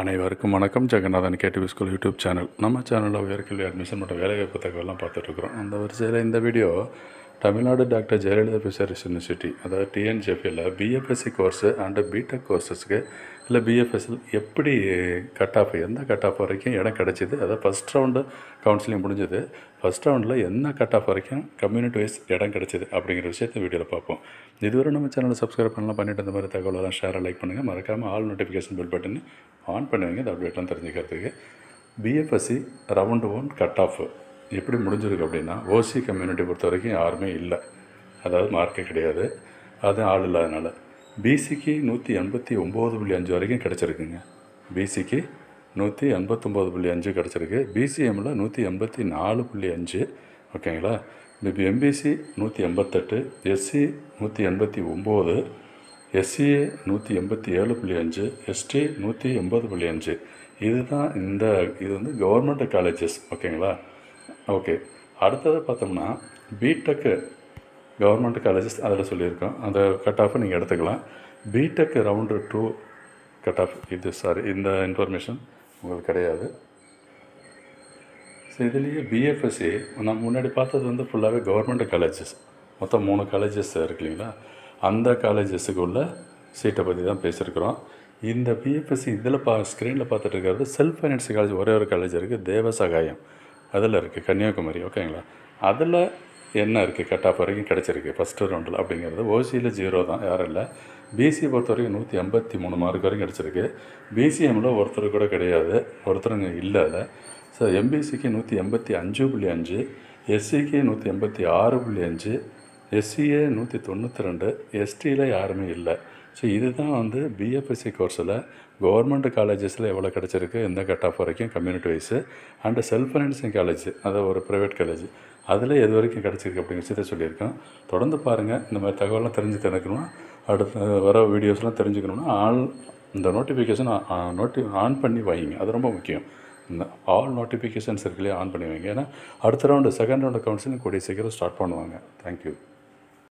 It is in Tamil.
அனைவருக்கும் வணக்கம். Jaganathan KTV school YouTube channel. நம்ம சேனலில் உயர்கல்வி அட்மிஷன் மற்றும் வேலைவாய்ப்பு தகவலாம் பார்த்துட்ருக்குறோம். அந்த வரிசையில் இந்த video Tamil Nadu doctor Jayalalithaa fisheries university, அதாவது டிஎன்ஜிஎஃப்பில் பிஎஃப்எஸ்சி கோர்ஸு அண்டு பிடெக் கோர்ஸஸ்க்கு இல்லை பிஎஃப்எஸ்சில் எப்படி கட் ஆஃப், எந்த கட் ஆஃப் வரைக்கும் இடம் கிடச்சிது, அதாவது ஃபஸ்ட் ரவுண்டு கவுன்சிலிங் முடிஞ்சது, ஃபஸ்ட் ரவுண்டில் என்ன கட் ஆஃப் வரைக்கும் கம்யூனிட்டி வைஸ் இடம் கிடச்சிது அப்படிங்கிற விஷயத்தை வீடியோவில் பார்ப்போம். இதுவரை நம்ம சேனலை சப்ஸ்கிரைப் பண்ணலாம், பண்ணிவிட்டு இந்த மாதிரி தகவலெல்லாம் ஷேரை லைக் பண்ணுங்கள். மறக்காமல் all notification bell button on பண்ணுவீங்க, இந்த அப்டேட்லாம் தெரிஞ்சுக்கிறதுக்கு. பிஎஃப்எஸ்சி ரவுண்டு 1 கட் ஆஃப் எப்படி முடிஞ்சிருக்கு அப்படின்னா, ஓசி கம்யூனிட்டி பொறுத்த வரைக்கும் யாருமே இல்லை, அதாவது மார்க்கே கிடையாது, அது ஆள் இல்லாதனால. பிசிக்கு 189.5 வரைக்கும் கிடச்சிருக்குங்க. பிசிக்கு 189.5 கிடச்சிருக்கு. பிசிஎம்மில் 184.5, ஓகேங்களா. இப்போ எம்பிசி 188, எஸ்சி 189, எஸ்சிஏ 187.5, எஸ்டி 180.5. இதுதான் இது வந்து கவர்மெண்ட் காலேஜஸ், ஓகேங்களா. ஓகே, அடுத்தது பார்த்தோம்னா பிடெக்கு கவர்மெண்ட் காலேஜஸ் அதில் சொல்லியிருக்கோம். அந்த கட் ஆஃபை நீங்கள் எடுத்துக்கலாம். பிடெக் ரவுண்டு 2 கட் ஆஃப் இந்த இன்ஃபர்மேஷன் உங்களுக்கு கிடையாது. ஸோ இதுலேயே பிஎஃப்எஸ்சி நம்ம முன்னாடி பார்த்தது வந்து ஃபுல்லாகவே கவர்மெண்ட் காலேஜஸ், மொத்தம் 3 காலேஜஸ் இருக்கு இல்லைங்களா. அந்த காலேஜஸுக்கு உள்ள சீட்டை பற்றி தான் பேசியிருக்கிறோம். இந்த பிஎஃப்எஸ்சி இதில் ஸ்க்ரீனில் பார்த்துட்டு இருக்கிறது செல்ஃப் ஃபைனான்ஸ் காலேஜ். ஒரே ஒரு காலேஜ் இருக்குது, தேவசகாயம், அதில் இருக்குது, கன்னியாகுமரி, ஓகேங்களா. அதில் என்ன இருக்குது, கட் ஆஃப் வரைக்கும் கிடச்சிருக்கு ஃபஸ்ட்டு ரவுண்டில் அப்படிங்கிறது. ஓசியில் 0 தான், யாரும் இல்லை. பிசி பொறுத்த வரைக்கும் 183 மார்க் வரைக்கும் கிடச்சிருக்கு. பிசிஎம்மில் ஒருத்தர் கூட கிடையாது, ஒருத்தருங்க இல்லை அதில். ஸோ எம்பிசிக்கு 185.5, எஸ்சிக்கு 186.5, எஸ்சிஏ 192, எஸ்டியில் யாருமே இல்லை. ஸோ இதுதான் வந்து பிஎஃப்எஸ்சி கோர்ஸில் கவர்மெண்ட் காலேஜஸில் எவ்வளோ கிடச்சிருக்கு, எந்த கட் ஆஃப் வரைக்கும் community wise, and self financing college, அதாவது ஒரு ப்ரைவேட் காலேஜ், அதில் எது வரைக்கும் கிடச்சிருக்கு அப்படிங்கிற விஷயத்தை சொல்லியிருக்கோம். தொடர்ந்து பாருங்கள். இந்த மாதிரி தகவலாம் தெரிஞ்சுக்கணும்னா, அடுத்த வர வீடியோஸ்லாம் தெரிஞ்சுக்கணுன்னா இந்த நோட்டிஃபிகேஷன் ஆன் பண்ணி வைங்க, அது ரொம்ப முக்கியம். இந்த ஆல் நோட்டிஃபிகேஷன்ஸ் இருக்குல்லையே, ஆன் பண்ணி வைங்க. ஏன்னா அடுத்த ரவுண்டு செகண்ட் ரவுண்டு கவுன்சிலிங் கூடிய சீக்கிரம் ஸ்டார்ட் பண்ணுவாங்க. தேங்க்யூ.